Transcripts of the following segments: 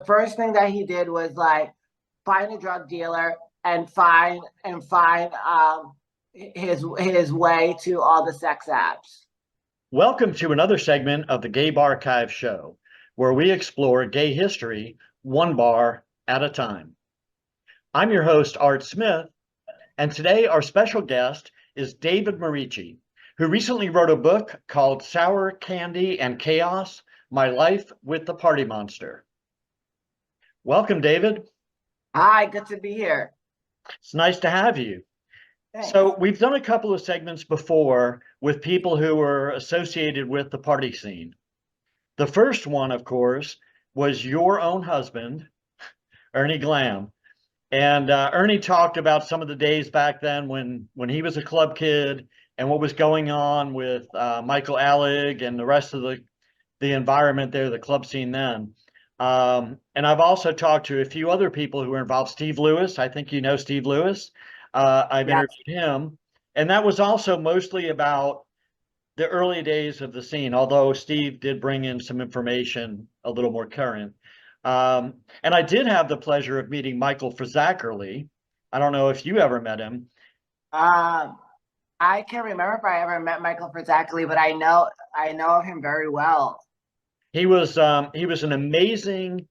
first thing that he did was like find a drug dealer and find his way to all the sex apps. Welcome to another segment of the GayBarchives show, where we explore gay history one bar at a time. I'm your host, Art Smith, and today our special guest is David Maurici, who recently wrote a book called Sour Candy and Chaos: My Life with the Party Monster. Welcome, David. Hi, good to be here. It's nice to have you. Thanks. So we've done a couple of segments before with people who were associated with the party scene. The first one, of course, was your own husband, Ernie Glam. And Ernie talked about some of the days back then when he was a club kid and what was going on with Michael Alig and the rest of the environment there, the club scene then. And I've also talked to a few other people who were involved. Steve Lewis, I think you know Steve Lewis. I've interviewed him. And that was also mostly about the early days of the scene, although Steve did bring in some information a little more current. And I did have the pleasure of meeting Michael Frizzackerly. I don't know if you ever met him. I can't remember if I ever met Michael Frizzackerly, but I know of him very well. He was an amazing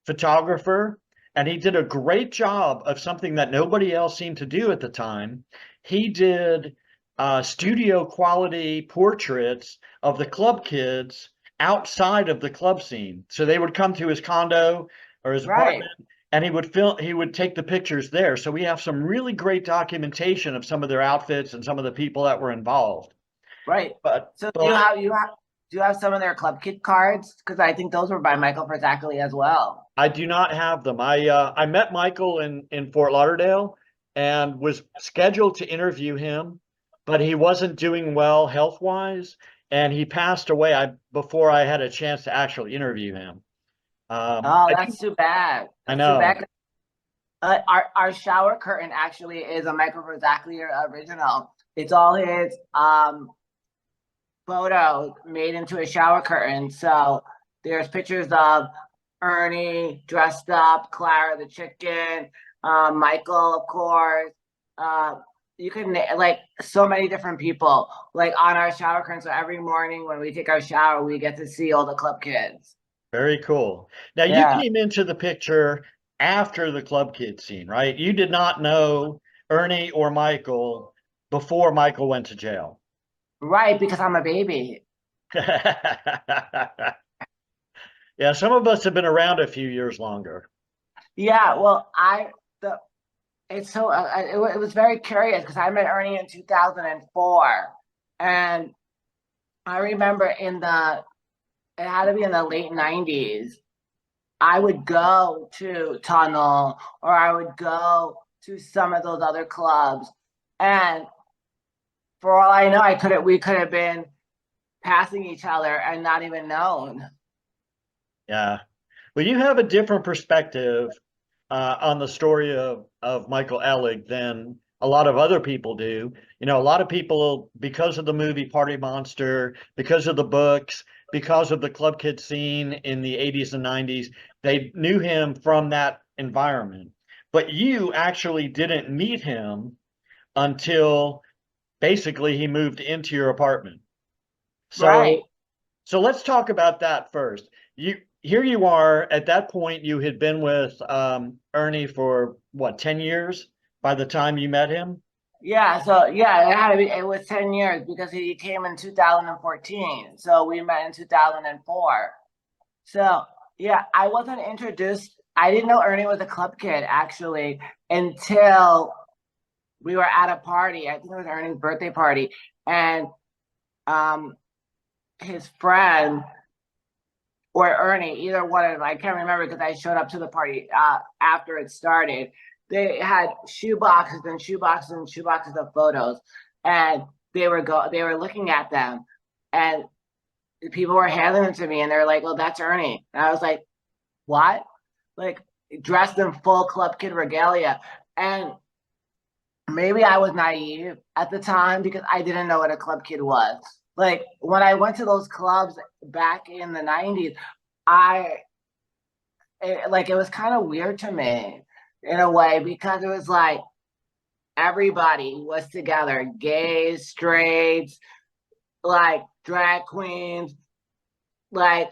photographer, and he did a great job of something that nobody else seemed to do at the time. He did studio quality portraits of the club kids outside of the club scene. So they would come to his condo or his apartment, and he would take the pictures there. So we have some really great documentation of some of their outfits and some of the people that were involved. Right. So do you have some of their club kid cards? Because I think those were by Michael Frizzackerly as well. I do not have them. I met Michael in Fort Lauderdale and was scheduled to interview him, but he wasn't doing well health-wise, and he passed away before I had a chance to actually interview him. That's too bad. I know. Too bad. Our shower curtain actually is a Michael Frizzackerly original. It's all his photos made into a shower curtain. So there's pictures of Ernie dressed up, Clara the chicken, Michael, of course. You can like so many different people like on our shower curtain. So every morning when we take our shower, we get to see all the club kids. Very cool. Now you came into the picture after the club kid scene, right? You did not know Ernie or Michael before Michael went to jail. Right, because I'm a baby. Yeah, some of us have been around a few years longer. Yeah, well, it was very curious because I met Ernie in 2004, and I remember it had to be in the late 90s. I would go to Tunnel or I would go to some of those other clubs, and for all I know, we could have been passing each other and not even known. Yeah. Well, you have a different perspective on the story of Michael Alig than a lot of other people do. You know, a lot of people, because of the movie Party Monster, because of the books, because of the club kid scene in the 80s and 90s, they knew him from that environment. But you actually didn't meet him until basically he moved into your apartment. So let's talk about that first. Here you are. At that point, you had been with Ernie for what, 10 years by the time you met him? Yeah, so yeah, it was 10 years because he came in 2014. So we met in 2004. So yeah, I wasn't introduced. I didn't know Ernie was a club kid actually until we were at a party. I think it was Ernie's birthday party. And his friend or Ernie, either one of them, I can't remember because I showed up to the party after it started. They had shoe boxes and shoe boxes and shoe boxes of photos, and they were looking at them, and people were handing them to me, and they're like, "Oh, that's Ernie," and I was like, "What?" Like dressed in full club kid regalia, and maybe I was naive at the time because I didn't know what a club kid was. Like when I went to those clubs back in the 90s, it was kind of weird to me in a way, because it was like everybody was together, gays, straights, like drag queens, like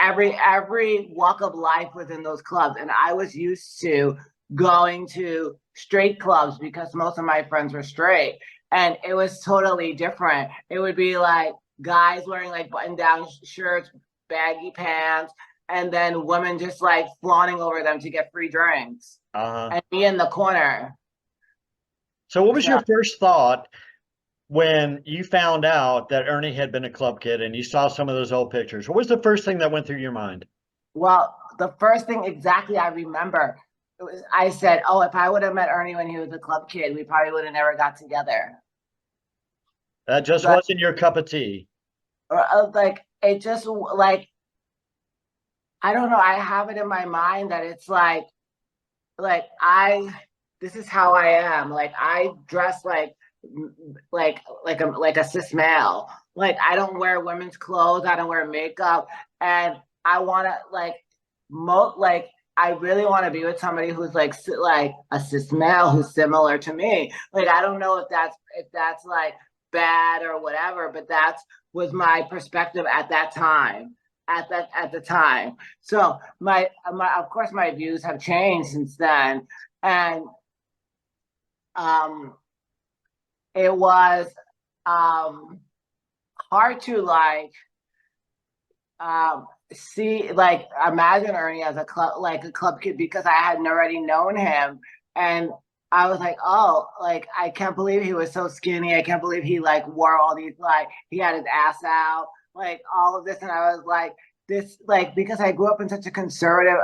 every walk of life was in those clubs. And I was used to going to straight clubs because most of my friends were straight. And it was totally different. It would be like guys wearing like button down shirts, baggy pants, and then women just like flaunting over them to get free drinks. And me in the corner. So what was So, your first thought when you found out that Ernie had been a club kid and you saw some of those old pictures? What was the first thing that went through your mind? well, the first thing exactly I remember, I said, oh, if I would have met Ernie when he was a club kid, we probably would have never got together. That just But wasn't your cup of tea. like it just like I don't know. I have it in my mind that it's like I this is how I am. Like I dress like a cis male. Like I don't wear women's clothes. I don't wear makeup, and I want to like I really want to be with somebody who's like a cis male who's similar to me. Like I don't know if that's like bad or whatever, but that's was my perspective at that time. At the time. So my of course my views have changed since then. And um it was um hard to see like imagine Ernie as a club kid, because I hadn't already known him. And I was like, oh, like I can't believe he was so skinny. I can't believe he like wore all these, like he had his ass out, like all of this. And I was like, this like because I grew up in such a conservative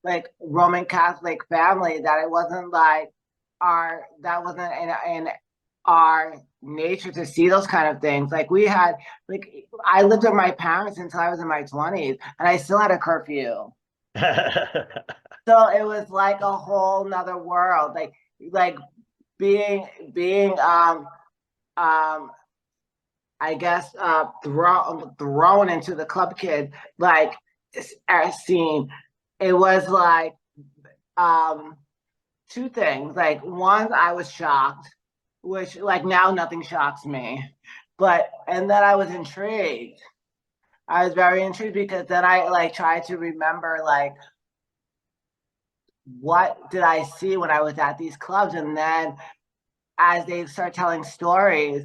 like Roman Catholic family, that it wasn't like our that wasn't in our nature to see those kind of things. Like we had, like I lived with my parents until I was in my 20s, and I still had a curfew. So it was like a whole nother world. Like being um I guess thrown into the club kid like scene. It was like um two things. Like one, I was shocked, which like now nothing shocks me. But and then I was intrigued. I was very intrigued, because then I like tried to remember like what did I see when I was at these clubs. And then as they start telling stories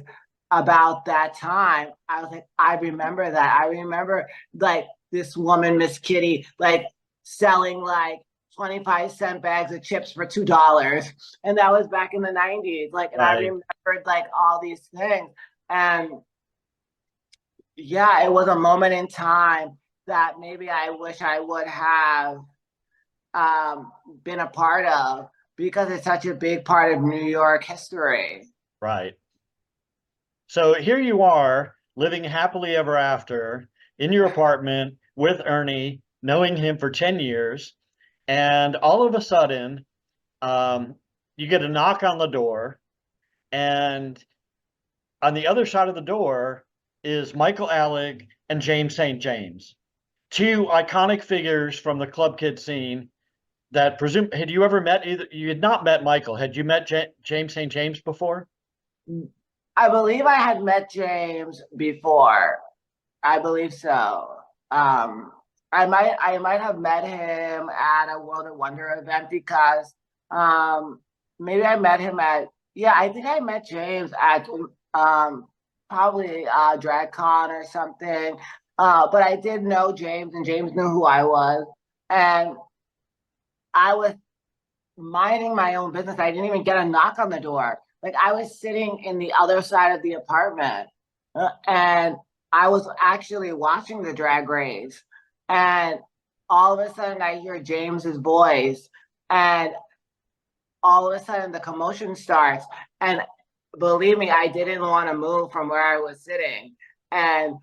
about that time, I was like, I remember that. I remember like this woman, Miss Kitty, like selling like 25-cent bags of chips for $2. And that was back in the 90s. Like, and I Right. remembered like all these things. And yeah, it was a moment in time that maybe I wish I would have um, been a part of, because it's such a big part of New York history. Right. So here you are living happily ever after in your apartment with Ernie, knowing him for 10 years. And all of a sudden, you get a knock on the door. And on the other side of the door is Michael Alig and James St. James, two iconic figures from the club kid scene that had you ever met either? You had not met Michael. Had you met James St. James before? I believe I had met James before. I believe so. Um, I might have met him at a World of Wonder event, because um, maybe I met him at, yeah, I think I met James at probably DragCon or something. But I did know James, and James knew who I was. And I was minding my own business. I didn't even get a knock on the door. Like I was sitting in the other side of the apartment, and I was actually watching the drag race. And all of a sudden I hear James's voice, and all of a sudden the commotion starts. And believe me, I didn't want to move from where I was sitting. And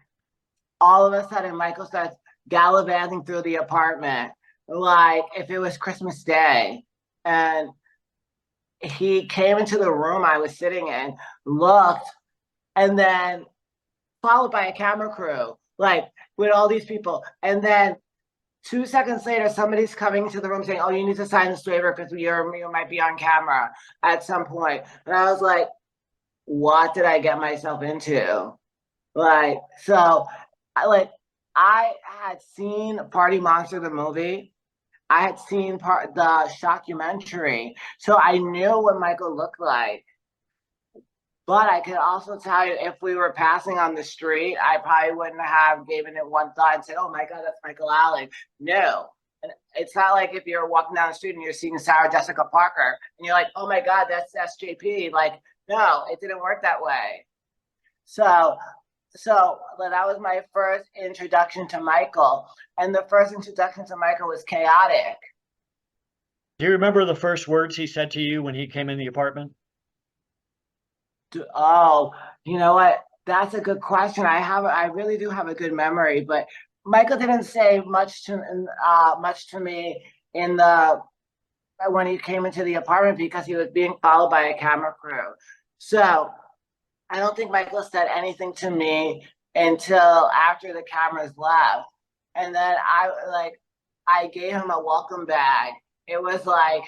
all of a sudden Michael starts gallivanting through the apartment like if it was Christmas Day. And he came into the room I was sitting in, looked, and then followed by a camera crew, like with all these people. And then 2 seconds later, somebody's coming into the room saying, "Oh, you need to sign this waiver because you might be on camera at some point." And I was like, "What did I get myself into?" Like, so, I had seen Party Monster the movie. I had seen the shockumentary, so I knew what Michael looked like. But I could also tell you, if we were passing on the street, I probably wouldn't have given it one thought and said, "Oh my God, that's Michael Alig." No. And it's not like if you're walking down the street and you're seeing Sarah Jessica Parker and you're like, "Oh my God, that's SJP." Like, no, it didn't work that way. So, that was my first introduction to Michael. And the first introduction to Michael was chaotic. Do you remember the first words he said to you when he came in the apartment? Oh, you know what? That's a good question. I really do have a good memory, but Michael didn't say much to me in the when he came into the apartment because he was being followed by a camera crew. So I don't think Michael said anything to me until after the cameras left, and then I gave him a welcome bag. It was like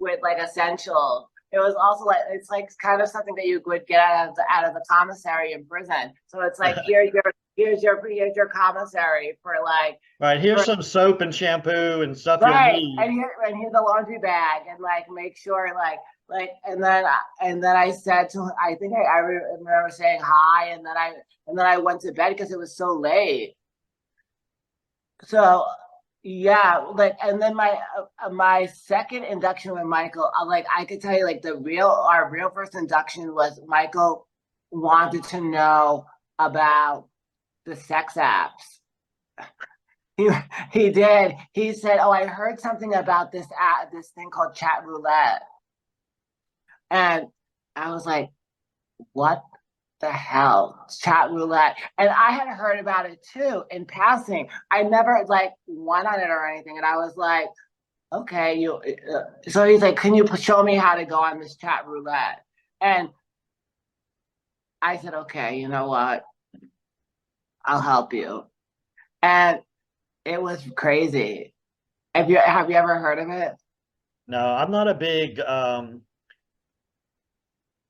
with like essential. It was also like it's like kind of something that you would get out of the commissary in prison. So it's like here's your commissary for like Right, here's for some soap and shampoo and stuff you'll right, need. and here's the laundry bag and like make sure like and then I said to I think I remember saying hi and then I went to bed because it was so late. So yeah, like, and then my second induction with Michael, like I could tell you, like our real first induction was Michael wanted to know about the sex apps. He he did. He said, "Oh, I heard something about this thing called chat roulette," and I was like, "What the hell, chat roulette?" And I had heard about it too in passing. I never like went on it or anything, and I was like, "Okay, you." So he's like, "Can you show me how to go on this chat roulette?" And I said, "Okay, you know what? I'll help you." And it was crazy. Have you ever heard of it? No, I'm not a big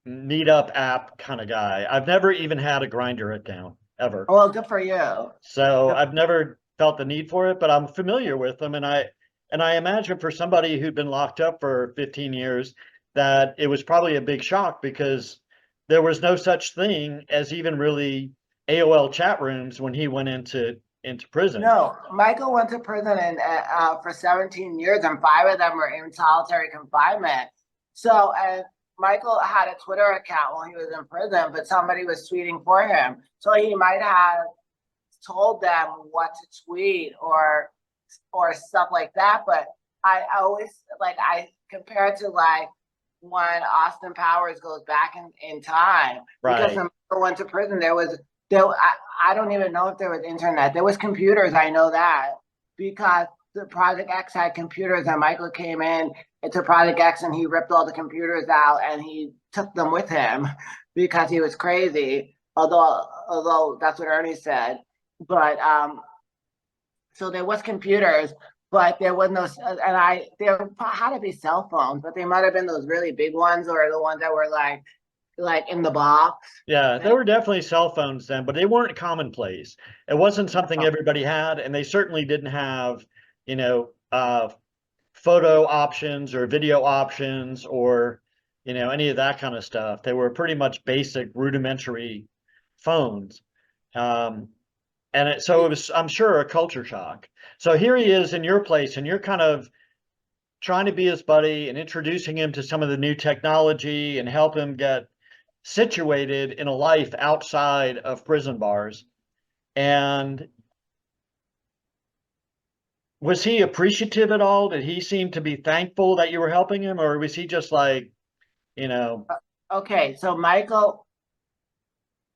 meetup app kind of guy. I've never even had a Grinder account ever. Well, good for you. So I've never felt the need for it, but I'm familiar with them. And I imagine for somebody who'd been locked up for 15 years, that it was probably a big shock because there was no such thing as even really AOL chat rooms when he went into prison. No, Michael went to prison for 17 years, and 5 of them were in solitary confinement. So, and Michael had a Twitter account while he was in prison, but somebody was tweeting for him. So he might have told them what to tweet or stuff like that. But I always like I compare it to like when Austin Powers goes back in time because Right. when Michael went to prison, I don't even know if there was internet. There was computers, I know that, because the Project X had computers and Michael came in into Project X and he ripped all the computers out and he took them with him because he was crazy. Although that's what Ernie said. But so there was computers, but there was no there had to be cell phones, but they might have been those really big ones or the ones that were like in the box. Yeah, there were definitely cell phones then, but they weren't commonplace. It wasn't something everybody had, and they certainly didn't have, you know, photo options or video options or, any of that kind of stuff. They were pretty much basic rudimentary phones. Um, so it was, I'm sure, a culture shock. So here he is in your place, and you're kind of trying to be his buddy and introducing him to some of the new technology and help him get situated in a life outside of prison bars. And was he appreciative at all? Did he seem to be thankful that you were helping him, or was he just like, you know, Okay, so Michael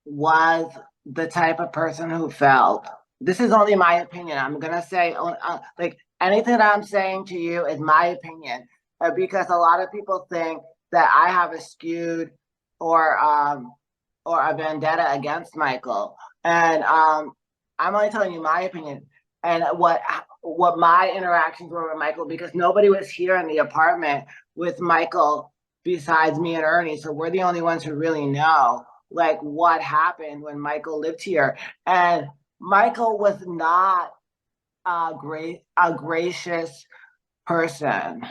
was the type of person who felt, this is only my opinion. I'm gonna say like anything that I'm saying to you is my opinion, because a lot of people think that I have a skewed or a vendetta against Michael, and I'm only telling you my opinion. and what my interactions were with Michael, because nobody was here in the apartment with Michael besides me and Ernie. So we're the only ones who really know like what happened when Michael lived here. And Michael was not a gracious person.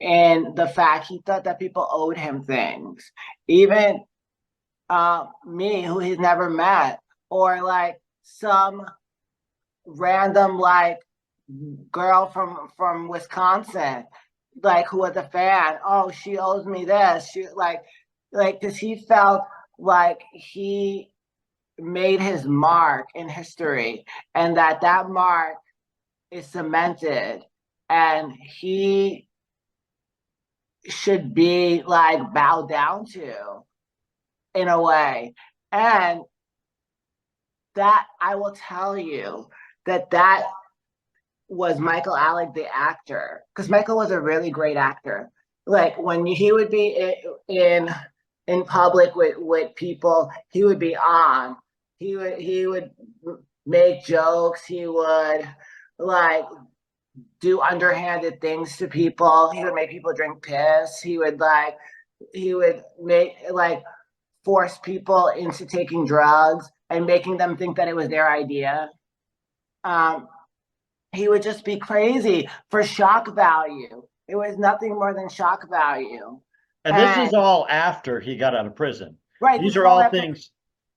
And the fact he thought that people owed him things, even me, who he's never met, or like some random like girl from Wisconsin, like who was a fan. Oh, she owes me this. She like because he felt like he made his mark in history, and that mark is cemented, and he should be like bowed down to in a way. And that I will tell you that was Michael Alig, the actor, because Michael was a really great actor. Like when he would be in public with people, he would be on. He would make jokes. He would like do underhanded things to people. He would make people drink piss. He would make like force people into taking drugs and making them think that it was their idea. Um, he would just be crazy for shock value. It was nothing more than shock value. And this And is all after he got out of prison. right, this These is are all all after, things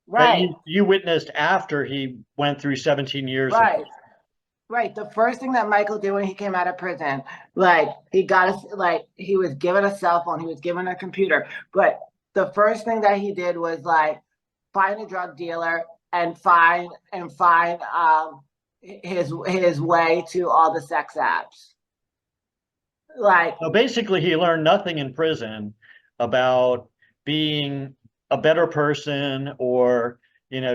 that right, you witnessed after he went through 17 years of right, right. The first thing that Michael did when he came out of prison, like he got us, like he was given a cell phone, he was given a computer, but the first thing that he did was like find a drug dealer and find his way to all the sex apps. Like So basically, he learned nothing in prison about being a better person or,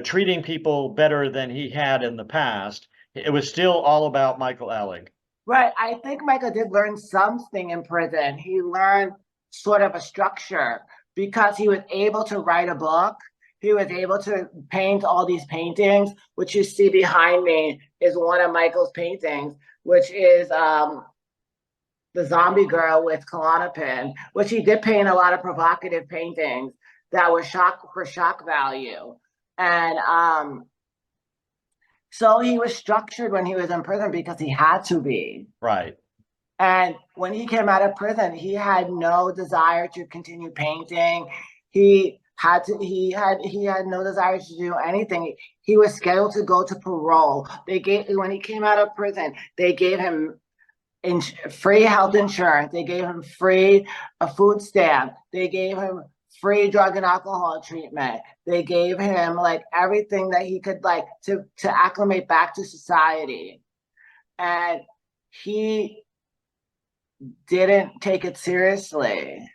treating people better than he had in the past. It was still all about Michael Alig. right, I think Michael did learn something in prison. He learned sort of a structure because he was able to write a book. He was able to paint all these paintings, which you see behind me is one of Michael's paintings, which is the zombie girl with Klonopin, which he did paint a lot of provocative paintings that were shock value. And so he was structured when he was in prison because he had to be. Right. And when he came out of prison, he had no desire to continue painting. He had no desire to do anything. He was scheduled to go to parole. When he came out of prison, they gave him free health insurance. They gave him free a food stamp. They gave him free drug and alcohol treatment. They gave him like everything that he could like to acclimate back to society. And he didn't take it seriously.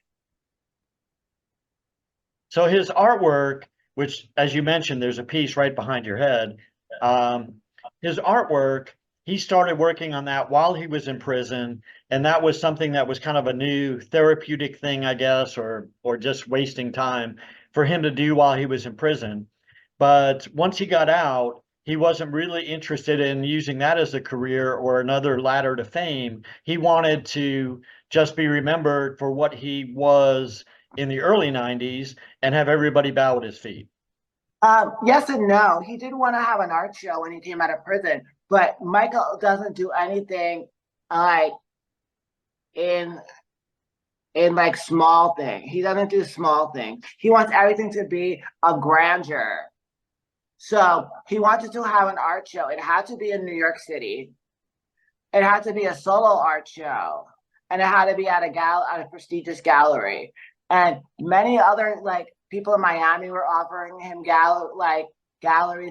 So his artwork, which, as you mentioned, there's a piece right behind your head. His artwork, he started working on that while he was in prison, and that was something that was kind of a new therapeutic thing, I guess, or just wasting time for him to do while he was in prison. But once he got out, he wasn't really interested in using that as a career or another ladder to fame. He wanted to just be remembered for what he was in the early 90s and have everybody bow at his feet. Yes and no. He did want to have an art show when he came out of prison, but Michael doesn't do anything like in like small thing. He doesn't do small things. He wants everything to be a grandeur. So he wanted to have an art show. It had to be in New York City. It had to be a solo art show, and it had to be at a prestigious gallery. And many other like people in Miami were offering him galleries.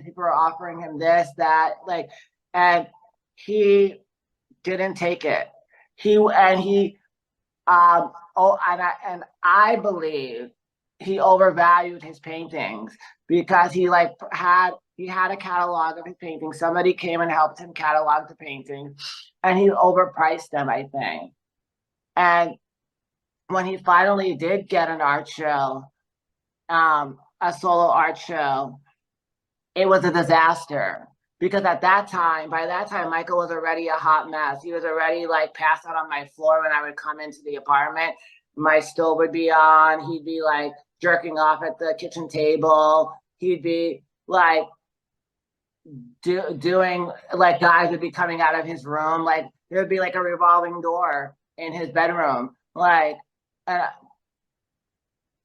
People were offering him this, that, like, and he didn't take it. I believe he overvalued his paintings because he had a catalog of his paintings. Somebody came and helped him catalog the paintings, and he overpriced them, I think. And when he finally did get an art show, a solo art show, it was a disaster Because by that time, Michael was already a hot mess. He was already like passed out on my floor when I would come into the apartment. My stove would be on. He'd be like jerking off at the kitchen table. He'd be like doing like guys would be coming out of his room. Like there would be like a revolving door in his bedroom. Like uh,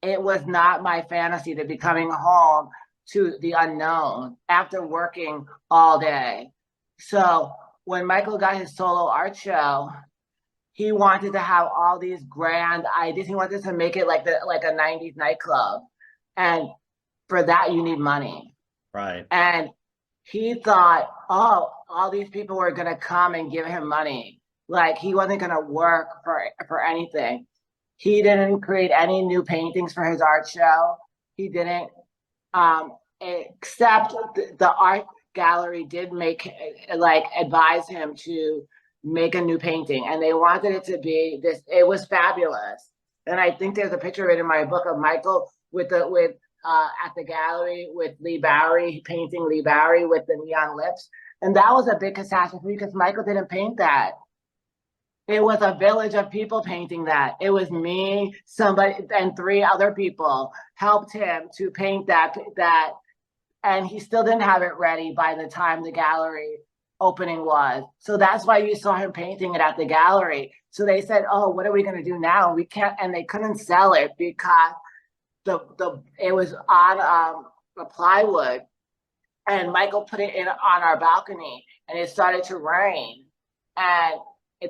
it was not my fantasy to be coming home to the unknown after working all day. So when Michael got his solo art show, he wanted to have all these grand ideas. He wanted to make it like a 90s nightclub. And for that you need money. Right. And he thought, oh, all these people were gonna come and give him money. Like he wasn't gonna work for anything. He didn't create any new paintings for his art show. He didn't, except the art gallery did make, like, advise him to make a new painting, and they wanted it to be this. It was fabulous, and I think there's a picture of it in my book of Michael with at the gallery with Lee Bowery painting Lee Bowery with the neon lips, and that was a big catastrophe because Michael didn't paint that. It was a village of people painting that. It was me, somebody, and 3 other people helped him to paint that, and he still didn't have it ready by the time the gallery opening was. So that's why you saw him painting it at the gallery. So they said, "Oh, what are we going to do now? We can't," and they couldn't sell it because it was on a plywood, and Michael put it in on our balcony, and it started to rain, and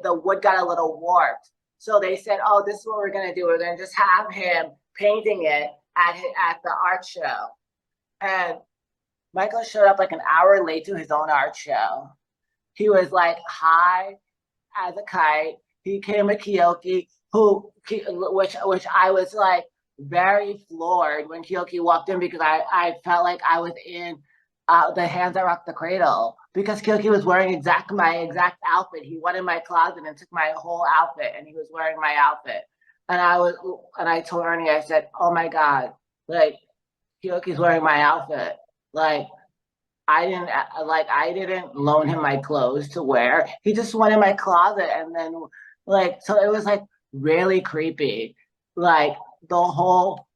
the wood got a little warped. So they said, "Oh, this is what we're gonna do. We're gonna just have him painting it at the art show." And Michael showed up like an hour late to his own art show. He was like high as a kite. He came with Kiyoki, which I was like very floored when Kiyoki walked in because I felt like I was in the Hands That Rock the Cradle, because Kiyoki was wearing my exact outfit. He went in my closet and took my whole outfit, and he was wearing my outfit. And I told Ernie, I said, "Oh my God, like Kiyoki's wearing my outfit. Like I didn't loan him my clothes to wear. He just went in my closet, and then so it was like really creepy, like the whole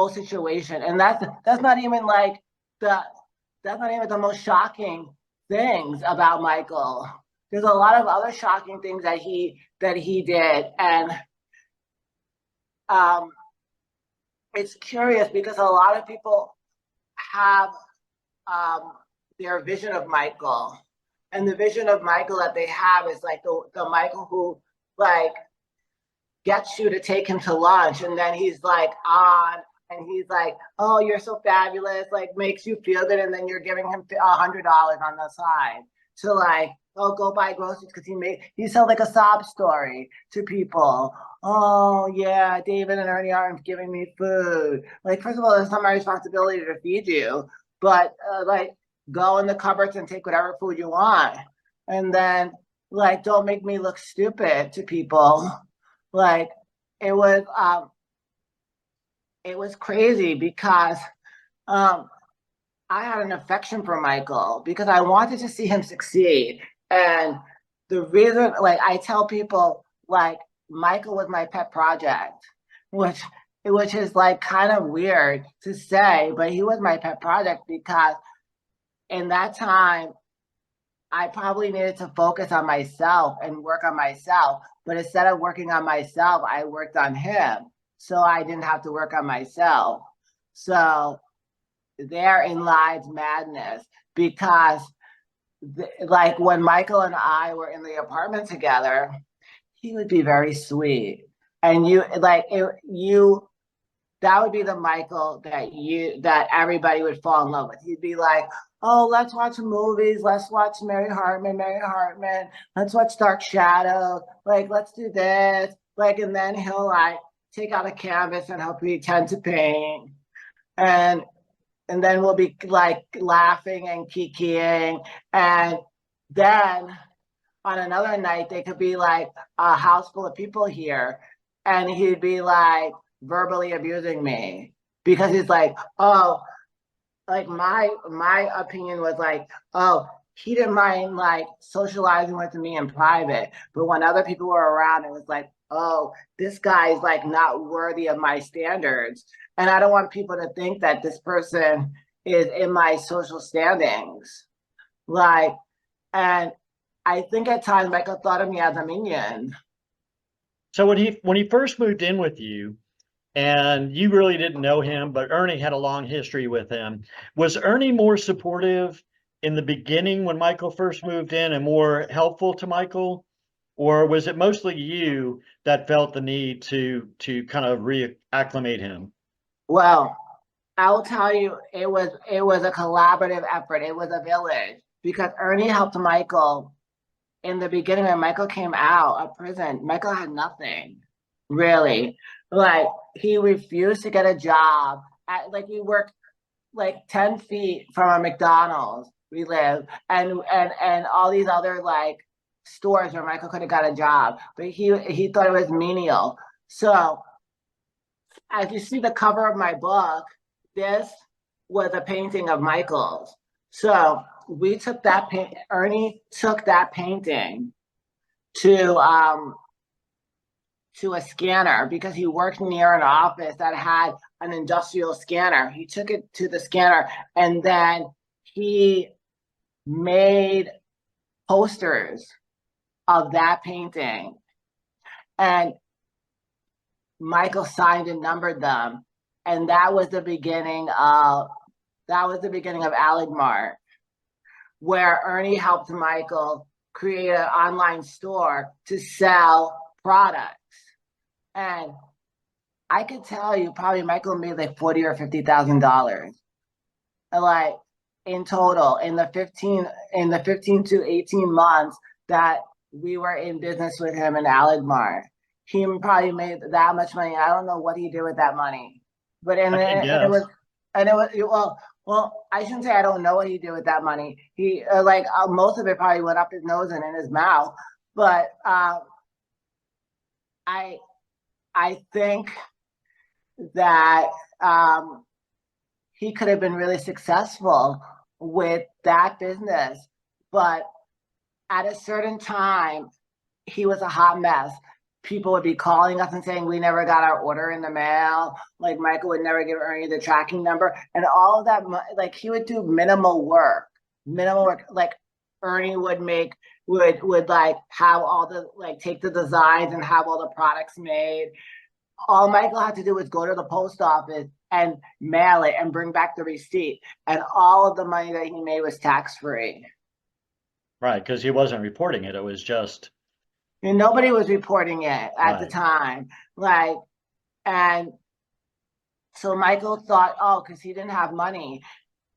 situation. And that's not even like the that's not even the most shocking things about Michael. There's a lot of other shocking things that he did, and it's curious because a lot of people have their vision of Michael, and the vision of Michael that they have is like the Michael who like gets you to take him to lunch, and then he's like on. And he's like, "Oh, you're so fabulous," like makes you feel good, and then you're giving him $100 on the side to like, "Oh, go buy groceries," because he sold like a sob story to people. "Oh yeah, David and Ernie aren't giving me food." Like, first of all, it's not my responsibility to feed you, but like go in the cupboards and take whatever food you want, and then like don't make me look stupid to people. Like it was crazy because I had an affection for Michael because I wanted to see him succeed. And the reason, like, I tell people, like, Michael was my pet project, which is like kind of weird to say, but he was my pet project because in that time, I probably needed to focus on myself and work on myself. But instead of working on myself, I worked on him. So I didn't have to work on myself. So therein lies madness, because like when Michael and I were in the apartment together, he would be very sweet. And that would be the Michael that everybody would fall in love with. He'd be like, "Oh, let's watch movies. Let's watch Mary Hartman. Let's watch Dark Shadow. Like, let's do this." Like, and then he'll like take out a canvas and he'll pretend to paint. And then we'll be like laughing and kikiing. And then on another night, they could be like a house full of people here. And he'd be like verbally abusing me because he's like, "Oh," like my opinion was like, "Oh, he didn't mind like socializing with me in private, but when other people were around, it was like, oh, this guy is like not worthy of my standards. And I don't want people to think that this person is in my social standings. Like, and I think at times Michael thought of me as a minion. So when he first moved in with you, and you really didn't know him, but Ernie had a long history with him. Was Ernie more supportive in the beginning when Michael first moved in and more helpful to Michael? Or was it mostly you that felt the need to kind of reacclimate him? Well, I'll tell you, it was a collaborative effort. It was a village because Ernie helped Michael in the beginning when Michael came out of prison. Michael had nothing, really. Like he refused to get a job. Like we worked like 10 feet from a McDonald's. We live and all these other like stores where Michael could have got a job, but he thought it was menial. So as you see the cover of my book, this was a painting of Michael's. So we took that paint. Ernie took that painting to to a scanner because he worked near an office that had an industrial scanner. He took it to the scanner and then he made posters of that painting. And Michael signed and numbered them. And that was the beginning of Alig, where Ernie helped Michael create an online store to sell products. And I could tell you probably Michael made like $40,000 or $50,000. Like in total in the 15 to 18 months that we were in business with him in Alig. He probably made that much money. I don't know what he did with that money. But I can guess. and it was well, I shouldn't say I don't know what he did with that money. He most of it probably went up his nose and in his mouth. But I I think that he could have been really successful with that business. But at a certain time, he was a hot mess. People would be calling us and saying we never got our order in the mail. Like Michael would never give Ernie the tracking number, and all of that. Like he would do minimal work. Like Ernie would like have all the like take the designs and have all the products made. All Michael had to do was go to the post office and mail it and bring back the receipt, and all of the money that he made was tax free. Right, because he wasn't reporting it. It was just And nobody was reporting it at the right. time. Like, and so Michael thought, oh, because he didn't have money,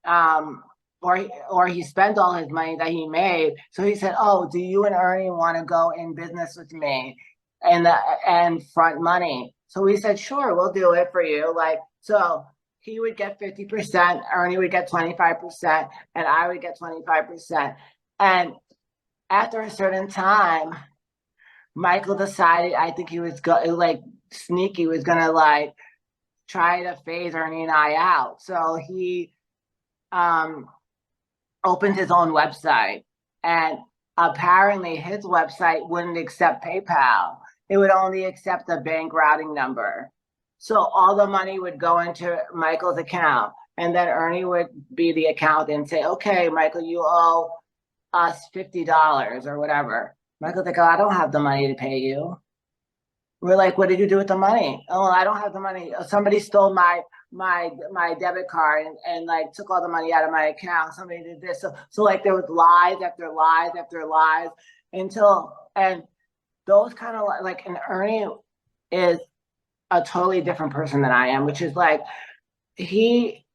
or he spent all his money that he made. So he said, oh, do you and Ernie want to go in business with me and front money? So we said, sure, we'll do it for you. Like, so he would get 50%, Ernie would get 25%, and I would get 25%. And after a certain time, Michael decided, I think he was like sneaky, was gonna like try to phase Ernie and I out. So he um opened his own website, and apparently his website wouldn't accept PayPal. It would only accept the bank routing number. So all the money would go into Michael's account, and then Ernie would be the accountant and say, okay, Michael, you owe us $50 or whatever. Michael's like, oh, I don't have the money to pay you. We're like, what did you do with the money? Oh, I don't have the money. Somebody stole my debit card and like took all the money out of my account. Somebody did this. So like there was lies after lies after lies and those kind of like, and Ernie is a totally different person than I am, which is like he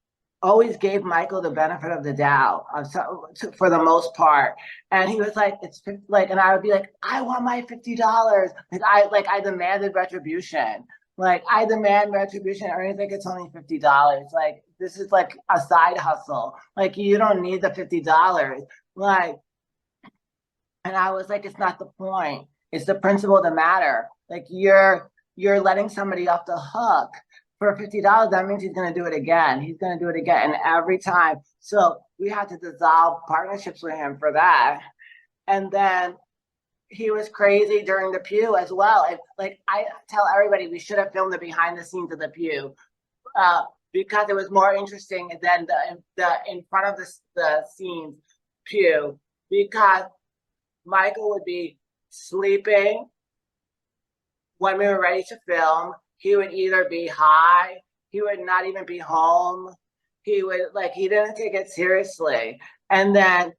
always gave Michael the benefit of the doubt for the most part. And he was like, it's like, and I would be like, I want my $50. I demanded retribution. Like I demand retribution. Or anything, it's only $50. Like this is like a side hustle. Like you don't need the $50. Like, and I was like, it's not the point. It's the principle of the matter. Like you're letting somebody off the hook for $50, that means he's going to do it again. He's going to do it again. And every time. So we had to dissolve partnerships with him for that. And then he was crazy during the Pew as well. And like I tell everybody, we should have filmed the behind the scenes of the Pew because it was more interesting than the in front of the scenes Pew, because Michael would be sleeping when we were ready to film. He would either be high, he would not even be home. He didn't take it seriously. And then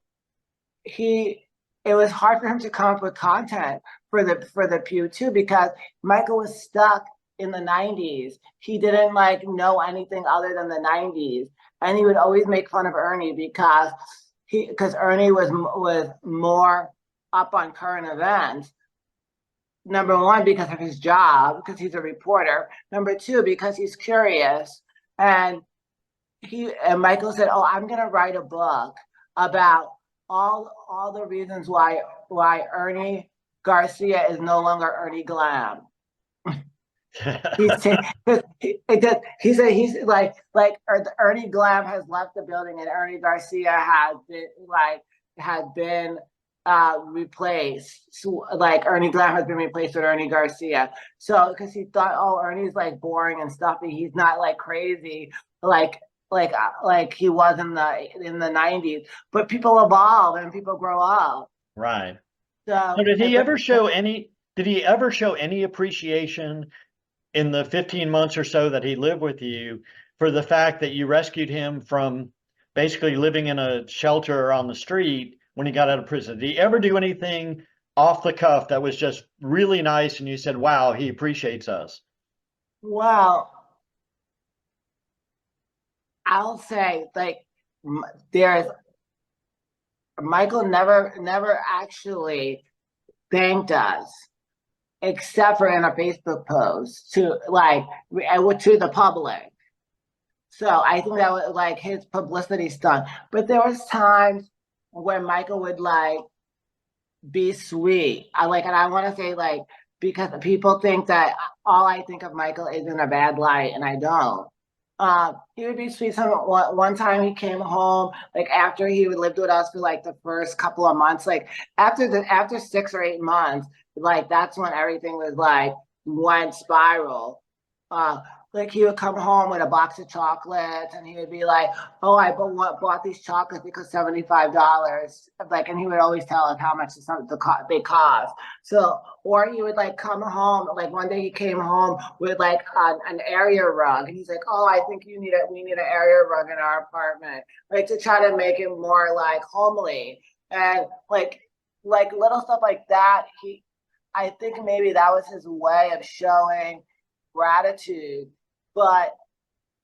it was hard for him to come up with content for the Pew too, because Michael was stuck in the 90s. He didn't know anything other than the 90s. And he would always make fun of Ernie because Ernie was more up on current events. Number one, because of his job, because he's a reporter. Number two, because he's curious. And Michael said, "Oh, I'm gonna write a book about all the reasons why Ernie Garcia is no longer Ernie Glam." He said he's like Ernie Glam has left the building and Ernie Garcia had been replaced. So, Ernie Glam has been replaced with Ernie Garcia. So because he thought, oh, Ernie's boring and stuffy. He's not crazy like he was in the 90s. But people evolve and people grow up. Right. So did he ever show any appreciation in the 15 months or so that he lived with you for the fact that you rescued him from basically living in a shelter on the street when he got out of prison? Did he ever do anything off the cuff that was just really nice and you said, wow, he appreciates us? Well, I'll say there's Michael never actually thanked us, except for in a Facebook post to the public. So I think that was his publicity stunt. But there was times where Michael would be sweet. And I want to say because people think that all I think of Michael is in a bad light, and I don't. He would be sweet. One time he came home after he lived with us for the first couple of months. After 6 or 8 months, that's when everything was went spiral. He would come home with a box of chocolates and he would be like, "Oh, I bought these chocolates because $75." And he would always tell us how much they cost. So, or he would come home. One day he came home with an area rug, and he's like, "Oh, I think we need an area rug in our apartment," to try to make it more homely, and little stuff like that. I think maybe that was his way of showing gratitude. But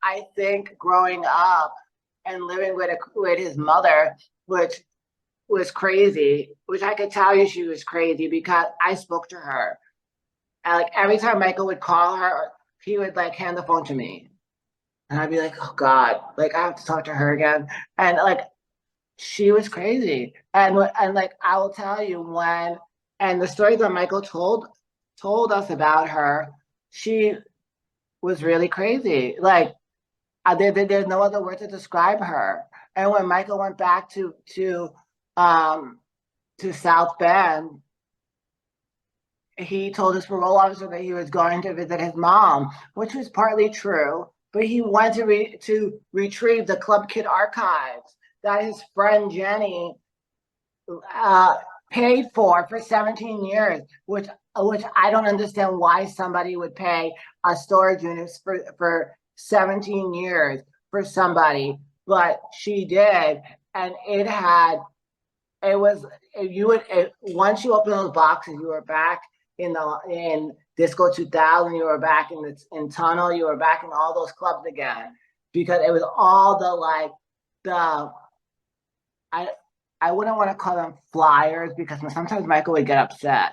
I think growing up and living with his mother, which was crazy, which I could tell you she was crazy because I spoke to her. And every time Michael would call her, he would hand the phone to me. And I'd be like, "Oh God, I have to talk to her again." And she was crazy. And I will tell you and the story that Michael told us about her, she was really crazy. There's no other word to describe her. And when Michael went back to South Bend, he told his parole officer that he was going to visit his mom, which was partly true. But he went to retrieve the Club Kid archives that his friend Jenny paid for 17 years, which I don't understand why somebody would pay a storage unit for 17 years for somebody, but she did. And once you open those boxes, you were back in Disco 2000, you were back in Tunnel, you were back in all those clubs again, because it was all I wouldn't want to call them flyers, because sometimes Michael would get upset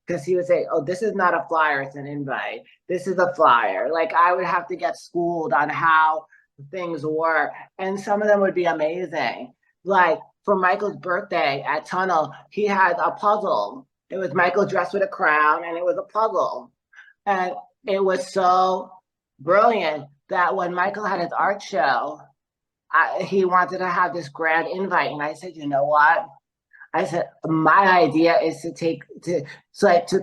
because he would say, "Oh, this is not a flyer, it's an invite. This is a flyer." I would have to get schooled on how things work. And some of them would be amazing. For Michael's birthday at Tunnel, he had a puzzle. It was Michael dressed with a crown and it was a puzzle. And it was so brilliant that when Michael had his art show, he wanted to have this grand invite, and I said, you know what? I said my idea is to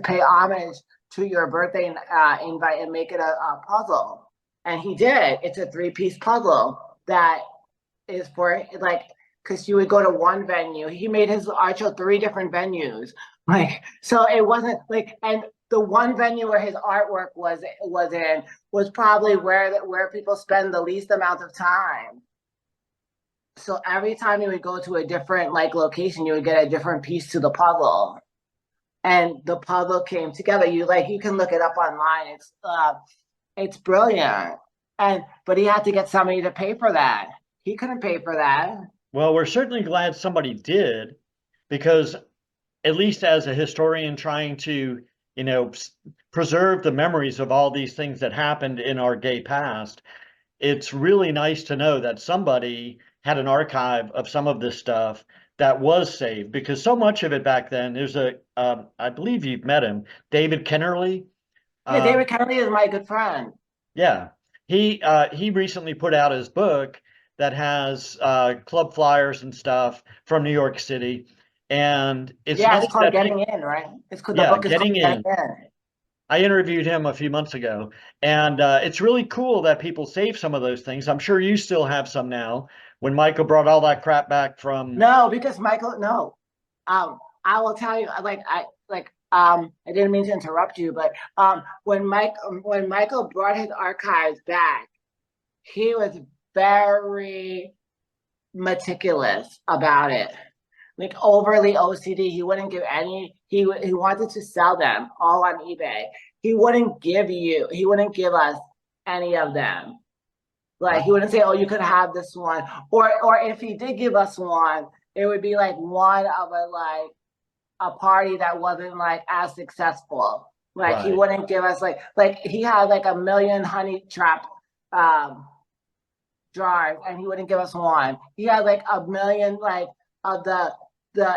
pay homage to your birthday invite and make it a puzzle, and he did. It's a 3-piece puzzle that is for like because you would go to one venue. He made his art show 3 different venues, like so it wasn't like and. The one venue where his artwork was in was probably where people spend the least amount of time. So every time you would go to a different like location, you would get a different piece to the puzzle, and the puzzle came together. You can look it up online. It's brilliant. But he had to get somebody to pay for that. He couldn't pay for that. Well, we're certainly glad somebody did, because at least as a historian trying to, preserve the memories of all these things that happened in our gay past, it's really nice to know that somebody had an archive of some of this stuff that was saved, because so much of it back then, there's I believe you've met him, David Kennerly. Yeah, David Kennerly is my good friend. Yeah, he recently put out his book that has club flyers and stuff from New York City, and it's nice called that Getting In, right? The book is Getting called In. Getting In. I interviewed him a few months ago, and it's really cool that people save some of those things. I'm sure you still have some now. When Michael brought all that crap back from No, because Michael, no. I will tell you, I didn't mean to interrupt you, but when Michael brought his archives back, he was very meticulous about it, like overly OCD. He wouldn't give any. He wanted to sell them all on eBay. He wouldn't give us any of them. Like he wouldn't say, "Oh, you could have this one," or if he did give us one, it would be like one of a party that wasn't like as successful. Like he wouldn't give us like he had like 1 million honey trap jars, and he wouldn't give us one. He had like 1 million like of the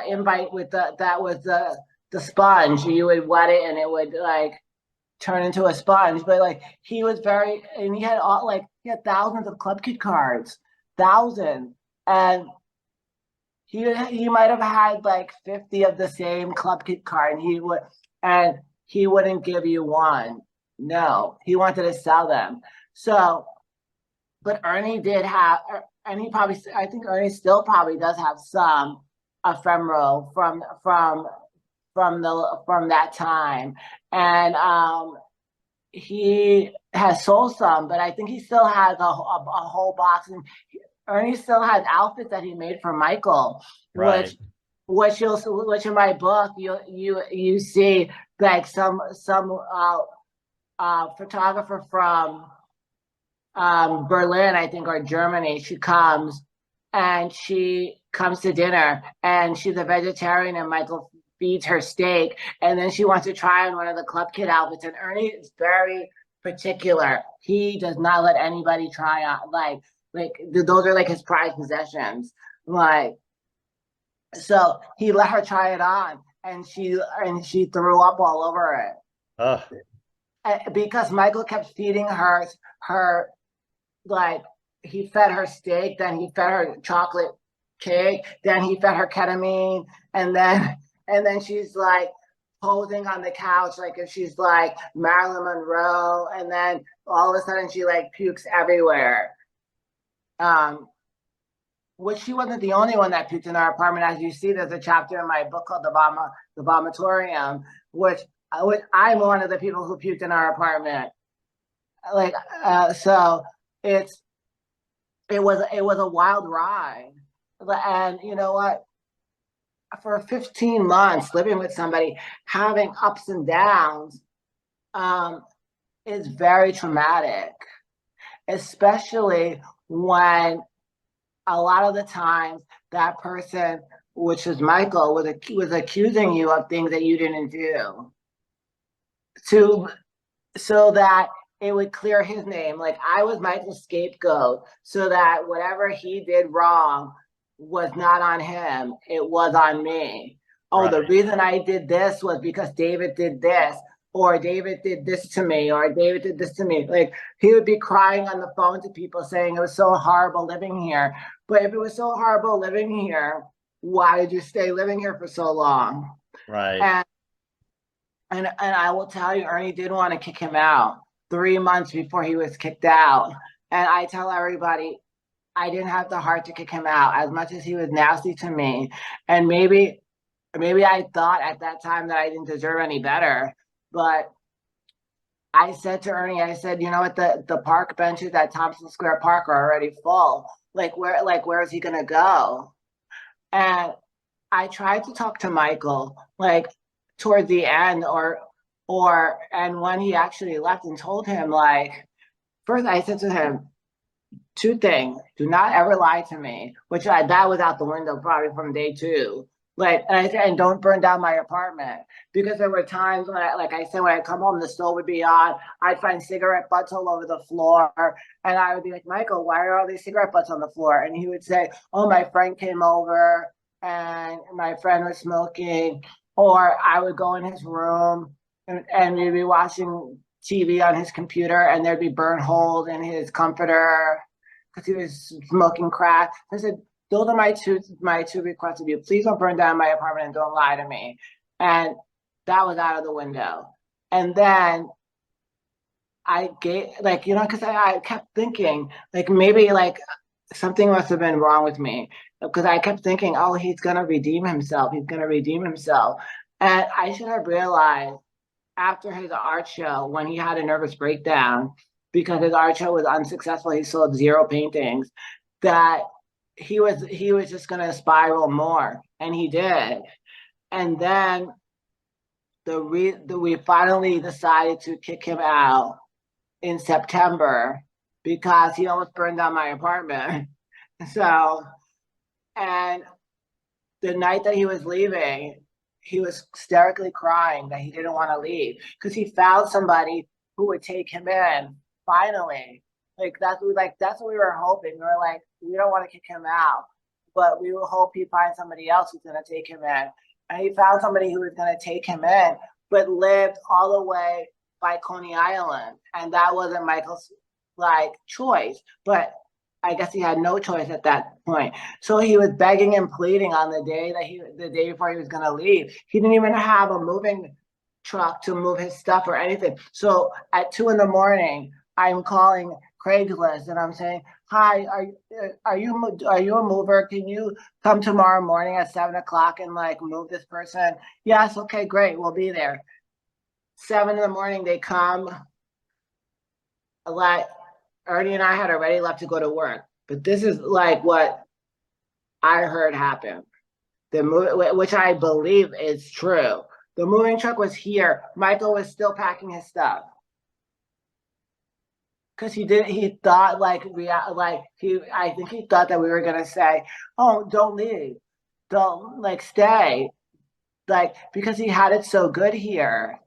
invite with that was the sponge. You would wet it and it would like turn into a sponge. But like he was very, and he had thousands of club kit cards, thousands, and he might have had like 50 of the same club kit card, and he wouldn't give you one. No, he wanted to sell them. So, but Ernie did have, and I think Ernie still probably does have some ephemeral from that time, and he has sold some, but I think he still has a whole box, and Ernie still has outfits that he made for Michael, which in my book you see like some photographer from Berlin, I think, or Germany. She comes to dinner, and she's a vegetarian, and Michael feeds her steak, and then she wants to try on one of the club kid outfits, and Ernie is very particular. He does not let anybody try on like those are like his prized possessions. Like, so he let her try it on, and she threw up all over it. Because Michael kept feeding her like he fed her steak, then he fed her chocolate cake, then he fed her ketamine, and then she's like posing on the couch like if she's like Marilyn Monroe, and then all of a sudden she like pukes everywhere. Which she wasn't the only one that puked in our apartment. As you see, there's a chapter in my book called The Vomitorium, which I'm one of the people who puked in our apartment. Like, so it was a wild ride. And you know what? For 15 months living with somebody, having ups and downs, is very traumatic, especially when a lot of the times that person, which is Michael, was accusing you of things that you didn't do, so that it would clear his name. Like I was Michael's scapegoat, so that whatever he did wrong was not on him, it was on me. Oh, the reason I did this was because David did this. or David did this to me, or David did this to me. Like, he would be crying on the phone to people saying it was so horrible living here. But if it was so horrible living here, why did you stay living here for so long? Right. And I will tell you, Ernie did want to kick him out 3 months before he was kicked out. And I tell everybody, I didn't have the heart to kick him out as much as he was nasty to me. And maybe I thought at that time that I didn't deserve any better. But I said to Ernie, I said, you know what, the park benches at Thompson Square Park are already full. Where is he gonna go? And I tried to talk to Michael, like toward the end, and when he actually left and told him, like, first I said to him, two things: do not ever lie to me, that was out the window probably from day two. Like, and I said, and don't burn down my apartment, because there were times when like I said, when I come home, the stove would be on. I'd find cigarette butts all over the floor, and I would be like, Michael, why are all these cigarette butts on the floor? And he would say, oh, my friend came over, and my friend was smoking. Or I would go in his room, and we'd be watching TV on his computer, and there'd be burn holes in his comforter because he was smoking crack. I said, those are my two requests of you. Please don't burn down my apartment and don't lie to me. And that was out of the window. And then I gave, like, because I kept thinking, like, maybe like something must have been wrong with me, because I kept thinking, oh, he's gonna redeem himself. He's gonna redeem himself. And I should have realized after his art show, when he had a nervous breakdown because his art show was unsuccessful, he sold 0 paintings, that he was just gonna spiral more, and he did. And then we finally decided to kick him out in September because he almost burned down my apartment. So, and the night that he was leaving, he was hysterically crying that he didn't want to leave because he found somebody who would take him in finally. That's what we were hoping. We were like, we don't want to kick him out, but we will hope he finds somebody else who's going to take him in. And he found somebody who was going to take him in, but lived all the way by Coney Island, and that wasn't Michael's choice. But I guess he had no choice at that point. So he was begging and pleading on the day before he was going to leave. He didn't even have a moving truck to move his stuff or anything. So at 2 a.m, I'm calling Craigslist and I'm saying, hi, are you a mover? Can you come tomorrow morning at 7 o'clock and move this person? Yes, okay, great, we'll be there. 7 a.m, they come. Ernie and I had already left to go to work, but this is what I heard happen. Which I believe is true. The moving truck was here. Michael was still packing his stuff. Because he thought I think he thought that we were gonna say, oh, don't leave, don't stay, because he had it so good here.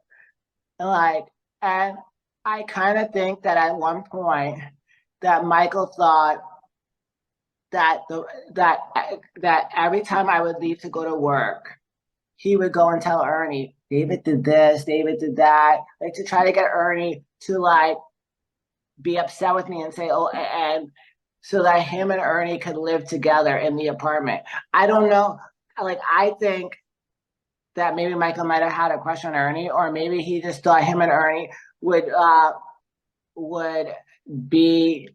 And I kind of think that at one point that Michael thought that every time I would leave to go to work, he would go and tell Ernie, David did this, David did that, to try to get Ernie to be upset with me and say, oh, and so that him and Ernie could live together in the apartment. I don't know. I think that maybe Michael might have had a crush on Ernie, or maybe he just thought him and Ernie would be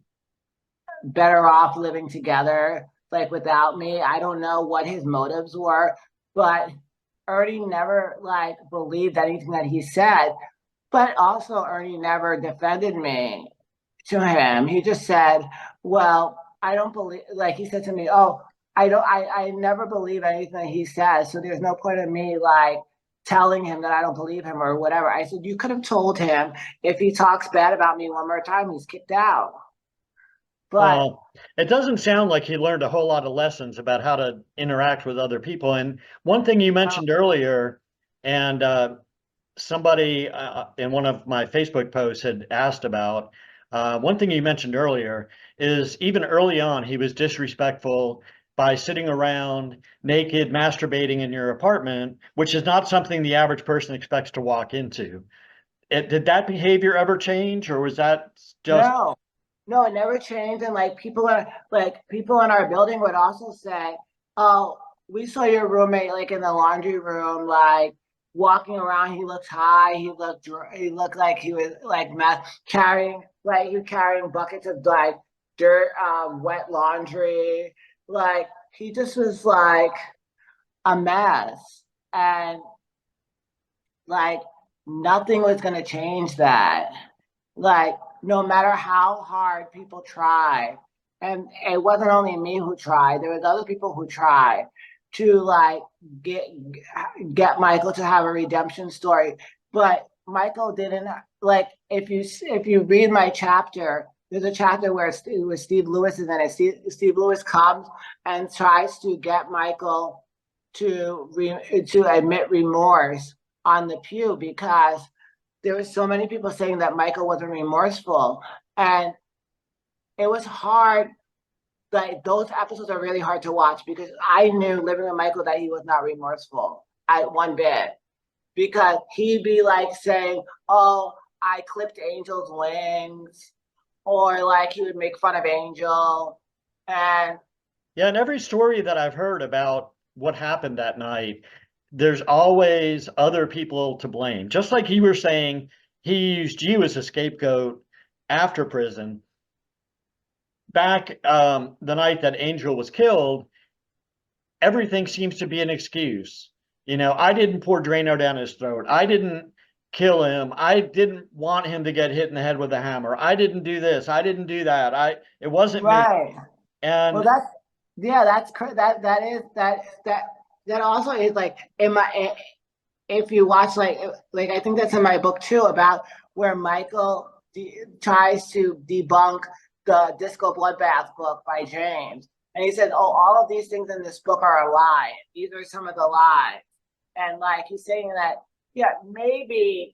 better off living together, without me. I don't know what his motives were, but Ernie never believed anything that he said. But also Ernie never defended me to him. He just said, well, I don't believe, he said to me, oh, I never believe anything that he says, so there's no point in me telling him that I don't believe him or whatever. I said, you could have told him, if he talks bad about me one more time, he's kicked out. But well, it doesn't sound like he learned a whole lot of lessons about how to interact with other people. And one thing you mentioned earlier, and somebody in one of my Facebook posts had asked about, one thing you mentioned earlier is even early on, he was disrespectful by sitting around naked, masturbating in your apartment, which is not something the average person expects to walk into. did that behavior ever change, or was that just No, no, it never changed. And like people in our building would also say, "Oh, we saw your roommate like in the laundry room, like walking around. He looked high. He looked like he was like meth carrying like he was carrying buckets of like dirt, wet laundry. Like he just was like a mess, and like nothing was gonna change that." Like, no matter how hard people try, and it wasn't only me who tried, there was other people who tried to like get get Michael to have a redemption story. But Michael didn't like if you read my chapter, there's a chapter where Steve Lewis is in it. Steve Lewis comes and tries to get Michael to admit remorse on the pew because there were so many people saying that Michael wasn't remorseful. And it was hard. Like those episodes are really hard to watch because I knew living with Michael that he was not remorseful at one bit. Because he'd be like saying, "Oh, I clipped Angel's wings," or like he would make fun of Angel. And yeah, in every story that I've heard about what happened that night, there's always other people to blame. Just like you were saying, he used you as a scapegoat after prison. Back the night that Angel was killed, everything seems to be an excuse. You know, I didn't pour Drano down his throat. I didn't kill him. I didn't want him to get hit in the head with a hammer. I didn't do this. I didn't do that. It wasn't me. right. Well, And that's yeah, that also is like in my if you watch like I think that's in my book too about where Michael tries to debunk the Disco Bloodbath book by James, and he said, "Oh, all of these things in this book are a lie. These are some of the lies," and like he's saying that, yeah, maybe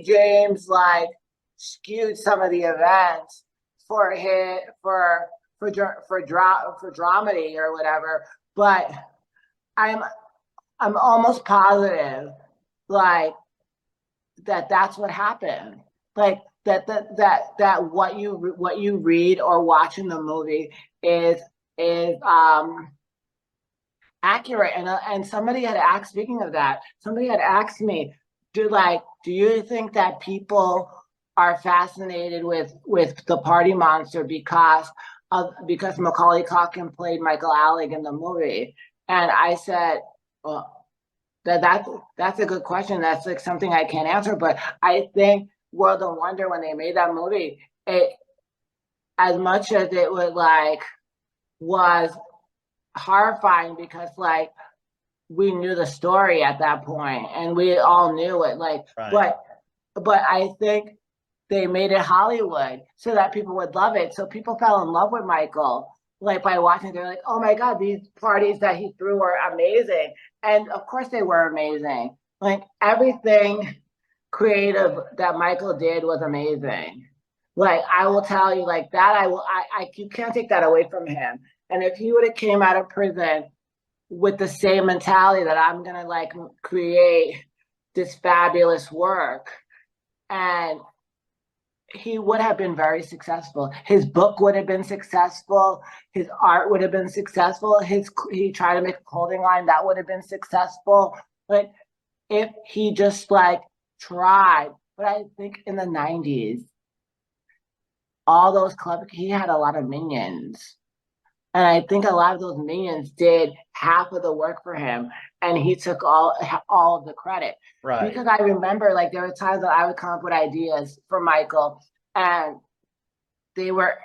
James like skewed some of the events for his for dramedy or whatever, but I'm I'm almost positive, like that's what happened. Like that what you read or watch in the movie is accurate. And somebody had asked. Speaking of that, somebody had asked me, do you think that people are fascinated with the party monster because Macaulay Culkin played Michael Alig in the movie? And I said, well, that's a good question. That's like something I can't answer. But I think World of Wonder, when they made that movie, it as much as it was horrifying because like we knew the story at that point and we all knew it. Like, right. but I think they made it Hollywood so that people would love it. So people fell in love with Michael. Like by watching, they're like, "Oh my God, these parties that he threw were amazing." And of course they were amazing. Like everything creative that Michael did was amazing. Like I will tell you, like that you can't take that away from him. And if he would have came out of prison with the same mentality that I'm gonna like create this fabulous work, and he would have been very successful. His book would have been successful. His art would have been successful. He tried to make a clothing line that would have been successful. But if he just like tried, but I think in the 90s, all those he had a lot of minions. And I think a lot of those minions did half of the work for him, and he took all of the credit. Right. Because I remember, like, there were times that I would come up with ideas for Michael, and they were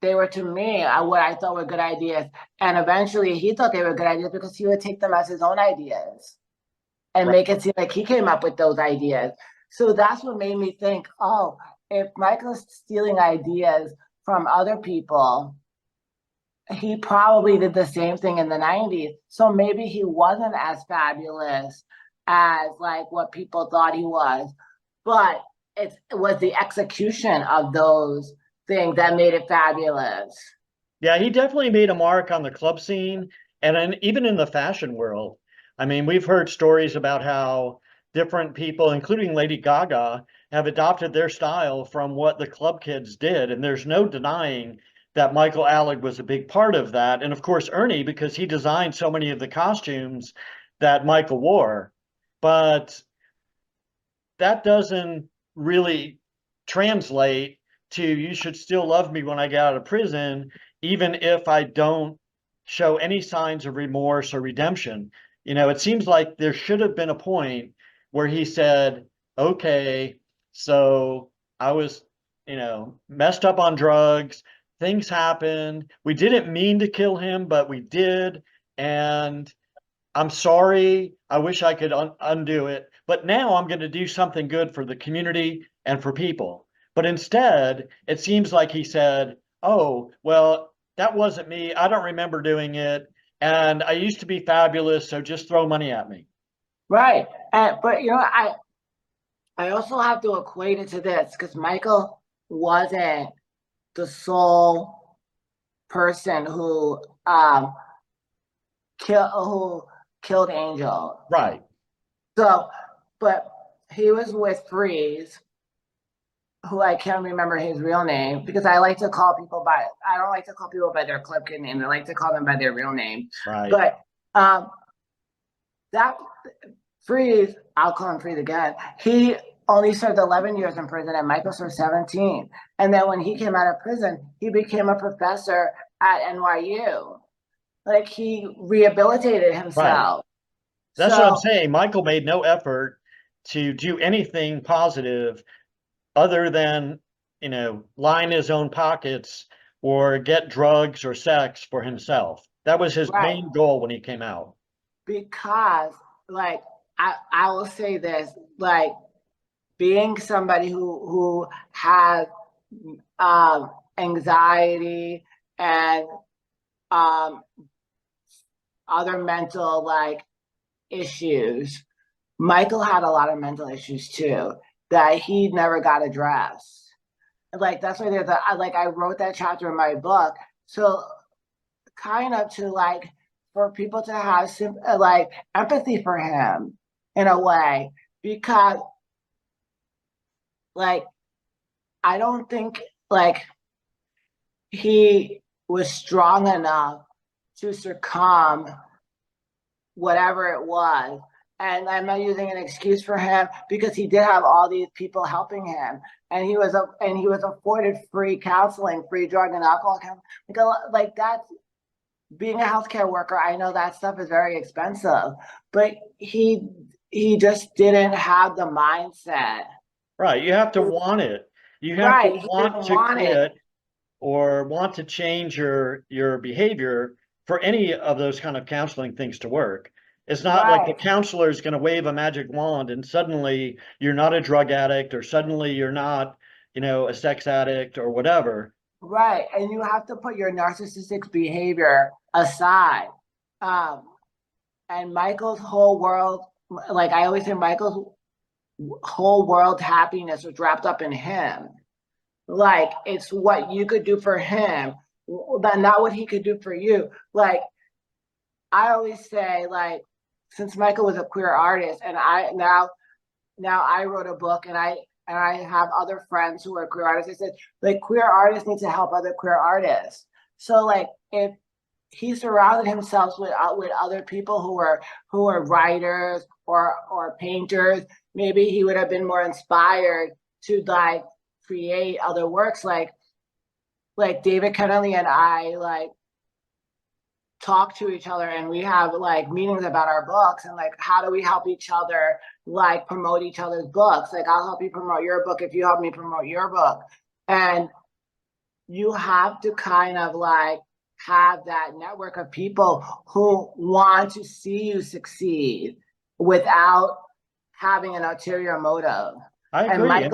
to me what I thought were good ideas, and eventually he thought they were good ideas because he would take them as his own ideas and Right. make it seem like he came up with those ideas. So that's what made me think, oh, if Michael's stealing ideas from other people, he probably did the same thing in the 90s. So maybe he wasn't as fabulous as like what people thought he was. But it was the execution of those things that made it fabulous. Yeah, he definitely made a mark on the club scene and even in the fashion world. I mean, we've heard stories about how different people, including Lady Gaga, have adopted their style from what the club kids did. And there's no denying that Michael Alig was a big part of that. And of course, Ernie, because he designed so many of the costumes that Michael wore. But that doesn't really translate to you should still love me when I get out of prison, even if I don't show any signs of remorse or redemption. It seems like there should have been a point where he said, okay, so I was, messed up on drugs. Things happened. We didn't mean to kill him, but we did. And I'm sorry. I wish I could undo it. But now I'm going to do something good for the community and for people. But instead, it seems like he said, oh, well, that wasn't me. I don't remember doing it. And I used to be fabulous. So just throw money at me. Right. But I also have to equate it to this because Michael wasn't the sole person who killed Angel. Right. So, but he was with Freeze, who I can't remember his real name because I don't like to call people by their club kid name. I like to call them by their real name. Right. But that Freeze, I'll call him Freeze again. He only served 11 years in prison and Michael served 17. And then when he came out of prison, he became a professor at NYU. Like he rehabilitated himself. Right. That's what I'm saying. Michael made no effort to do anything positive other than, line his own pockets or get drugs or sex for himself. That was his main goal when he came out. Because, I will say this, being somebody who has anxiety and other mental issues. Michael had a lot of mental issues too that he never got addressed. That's why I wrote that chapter in my book. So kind of to for people to have empathy for him in a way, because I don't think he was strong enough to succumb whatever it was. And I'm not using an excuse for him because he did have all these people helping him, and he was afforded free counseling, free drug and alcohol counseling. That's being a healthcare worker. I know that stuff is very expensive, but he just didn't have the mindset. Right. You have to want it. You have to want to quit or want to change your behavior for any of those kind of counseling things to work. It's not like the counselor is going to wave a magic wand and suddenly you're not a drug addict or suddenly you're not, a sex addict or whatever. Right. And you have to put your narcissistic behavior aside. And Michael's whole world, I always say, Michael's whole world happiness was wrapped up in him. It's what you could do for him, but not what he could do for you. I always say, since Michael was a queer artist, and now I wrote a book, and I have other friends who are queer artists. I said, queer artists need to help other queer artists. So if he surrounded himself with other people who are writers or painters, maybe he would have been more inspired to create other works. Like David Kennelly and I talk to each other, and we have meetings about our books and how do we help each other promote each other's books. I'll help you promote your book if you help me promote your book. And you have to kind of have that network of people who want to see you succeed without having an ulterior motive. I agree. And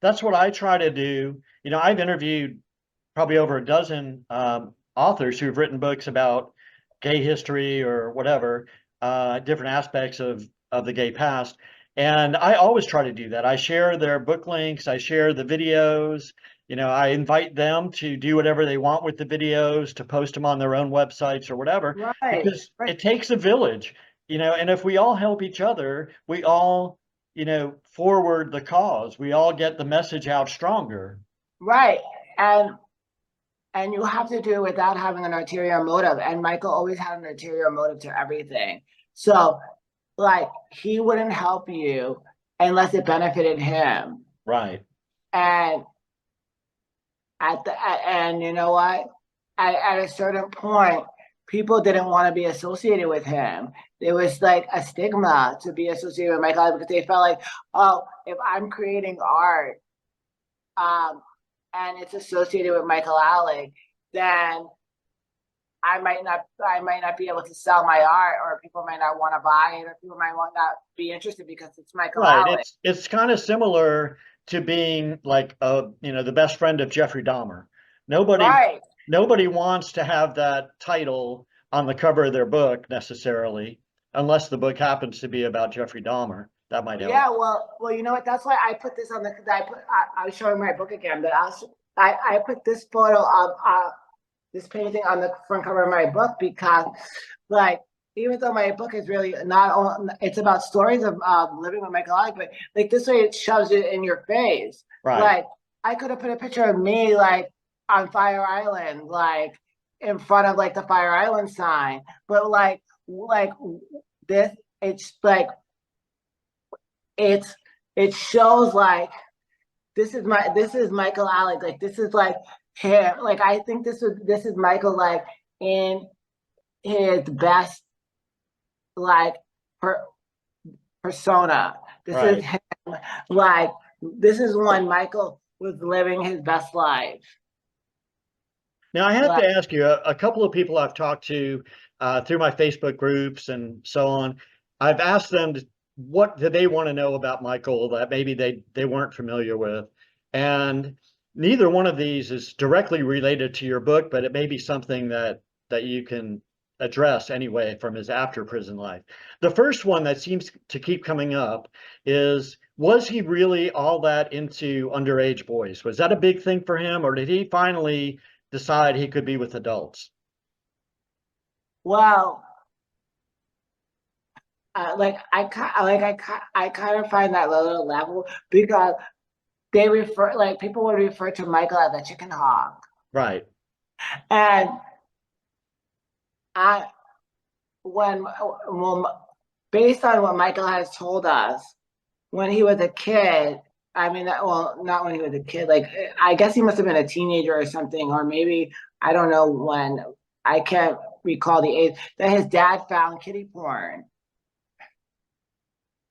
that's what I try to do. I've interviewed probably over a dozen authors who've written books about gay history or whatever, different aspects of the gay past. And I always try to do that. I share their book links. I share the videos. I invite them to do whatever they want with the videos, to post them on their own websites or whatever, because it takes a village. you know, and if we all help each other, we all, you know, forward the cause. We all get the message out stronger. Right. And you have to do it without having an ulterior motive. And Michael always had an ulterior motive to everything. So like he wouldn't help you unless it benefited him. Right. And and you know what? At a certain point, people didn't want to be associated with him. There was like a stigma to be associated with Michael because they felt like, oh, if I'm creating art, um, and it's associated with Michael Alig, then I might not be able to sell my art, or people might not want to buy it, or people might not be interested because it's Michael Right. Alig. It's kind of similar to being like you know, the best friend of Jeffrey Dahmer. Right. Nobody wants to have that title on the cover of their book necessarily, unless the book happens to be about Jeffrey Dahmer. That might help. Yeah, well, you know what? That's why I put this on the. I was showing my book again, but I put this photo of this painting on the front cover of my book because, like, even though my book is really it's about stories of living with Michael Alig, but like this way it shoves it in your face. Right. Like I could have put a picture of me like on Fire Island, like in front of like the Fire Island sign, but like this, it's like it shows like this is Michael Alig, like this is like him, like I think this is Michael like in his best like persona. This Right. is him, like this is when Michael was living his best life. Now, I have Like, to ask you, a couple of people I've talked to through my Facebook groups and so on, I've asked them what do they want to know about Michael that maybe they weren't familiar with. And neither one of these is directly related to your book, but it may be something that you can address anyway from his after prison life. The first one that seems to keep coming up is, was he really all that into underage boys? Was that a big thing for him, or did he finally decide he could be with adults? well, I kind of find that little level because they refer like people would refer to Michael as a chicken hawk, Right. and I when based on what Michael has told us, when he was a kid, I mean, well, not when he was a kid, like I guess he must have been a teenager or something, or maybe I don't know when. I can't recall the age that his dad found kitty porn,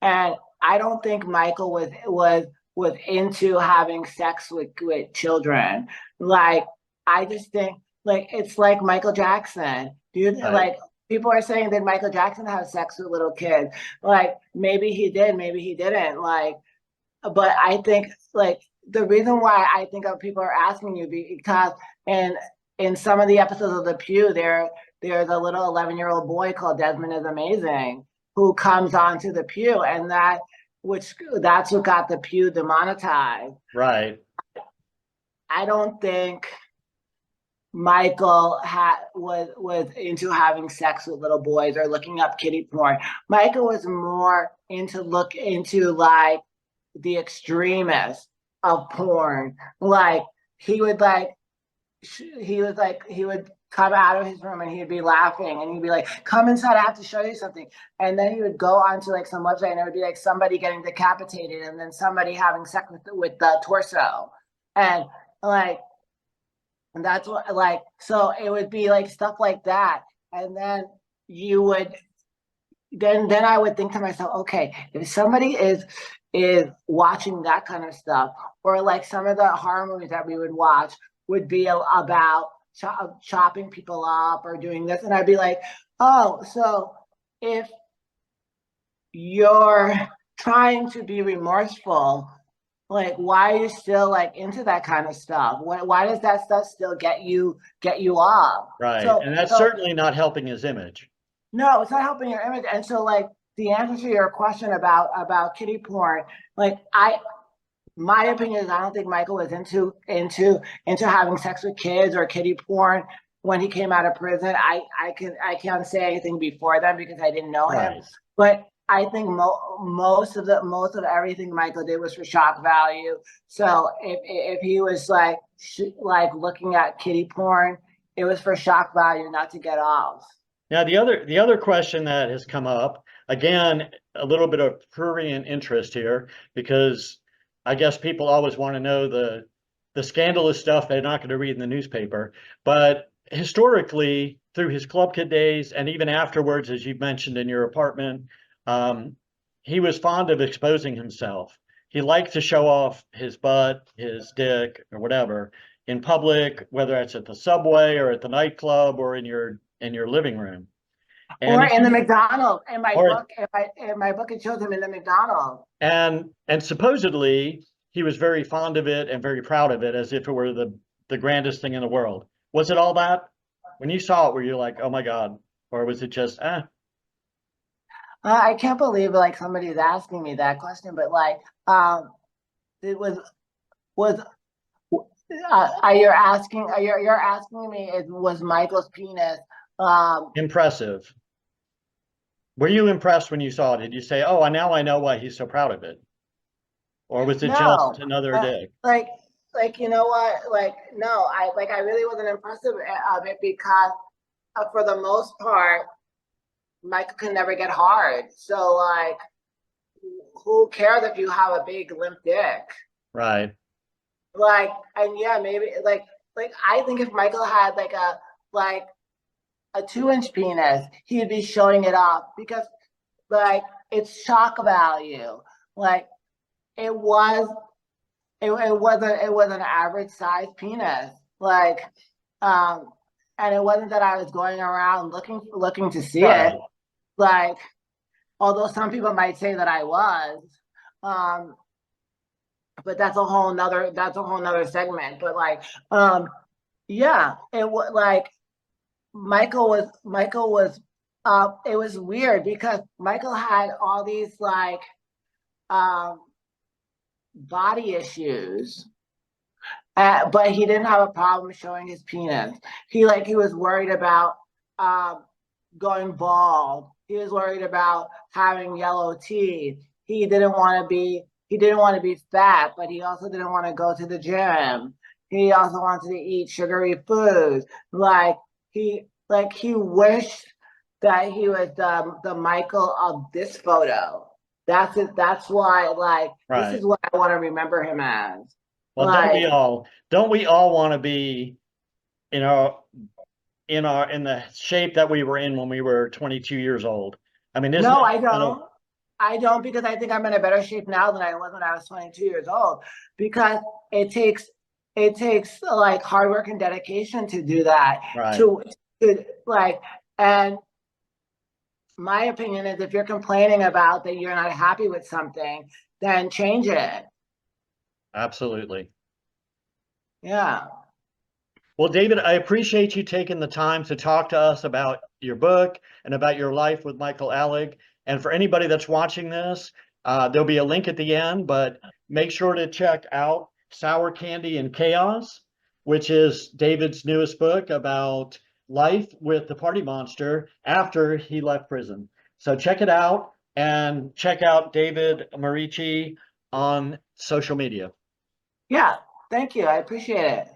and I don't think Michael was into having sex with children. Like I just think like it's like Michael Jackson. Dude, Right. like people are saying that Michael Jackson had sex with little kids. Like maybe he did, maybe he didn't. Like, but I think like the reason why I think of people are asking you because in some of the episodes of The Pew, there's a little 11-year-old boy called Desmond is Amazing who comes onto The Pew, and that's what got The Pew demonetized. Right. I don't think Michael was into having sex with little boys or looking up kitty porn. Michael was more into look into like the extremists of porn. Like he would like he would come out of his room and he'd be laughing and he'd be like, come inside, I have to show you something. And then he would go onto like some website and it would be like somebody getting decapitated and then somebody having sex with the torso. And like, and that's what like, so it would be like stuff like that. And then you would then I would think to myself, okay, if somebody is watching that kind of stuff, or like some of the horror movies that we would watch would be about chopping people up or doing this, and I'd be like, oh, so if you're trying to be remorseful, like why are you still like into that kind of stuff? Why does that stuff still get you off? Right. And that's certainly not helping his image. No, it's not helping your image. And so like the answer to your question about kitty porn, like my opinion is I don't think Michael was into having sex with kids or kitty porn. when he came out of prison. I can't say anything before then because I didn't know him. Right. But I think most of everything Michael did was for shock value. So if he was like looking at kiddie porn, it was for shock value, not to get off. Now, the other question that has come up, again, a little bit of prurient interest here, because I guess people always want to know the scandalous stuff they're not going to read in the newspaper. But historically, through his club kid days and even afterwards, as you've mentioned in your apartment, he was fond of exposing himself. He liked to show off his butt, his dick, or whatever in public, whether it's at the subway or at the nightclub or in your living room. Or in the McDonald's. In my or book, in my book, it shows him in the McDonald's. and supposedly he was very fond of it and very proud of it, as if it were the grandest thing in the world. Was it all that? When you saw it, were you like, oh my God? Or was it just, I can't believe like somebody's asking me that question, but like, it was you're asking me, was Michael's penis impressive? Were you impressed when you saw it? Did you say, oh, now I know why he's so proud of it? Or was it no, just another dick? like you know what, like no, I really wasn't impressed of it because for the most part Michael can never get hard, so like who cares if you have a big limp dick? Right. Like, and yeah, maybe like I think if Michael had like a 2-inch penis, he'd be showing it off because like it's shock value. Like it was it was an average size penis. Like and it wasn't that I was going around looking to see Right. it. Like although some people might say that I was. But that's a whole nother segment. But like yeah, it was like Michael was it was weird because Michael had all these like body issues, but he didn't have a problem showing his penis. He was worried about going bald. He was worried about having yellow teeth. He didn't want to be fat, but he also didn't want to go to the gym. He also wanted to eat sugary foods. He wished that he was the Michael of this photo. That's it. That's why this is what I want to remember him as. Well, don't we all want to be in the shape that we were in when we were 22 years old? I mean, no, I don't. I don't, because I think I'm in a better shape now than I was when I was 22 years old, because it takes like hard work and dedication to do that. Right. To like, and my opinion is if you're complaining about that you're not happy with something, then change it. Absolutely. Yeah. Well, David, I appreciate you taking the time to talk to us about your book and about your life with Michael Alig. And for anybody that's watching this, there'll be a link at the end, but make sure to check out Sour Candy and Chaos, which is David's newest book about life with the party monster after he left prison. So check it out, and check out David Maurici on social media. Yeah. Thank you. I appreciate it.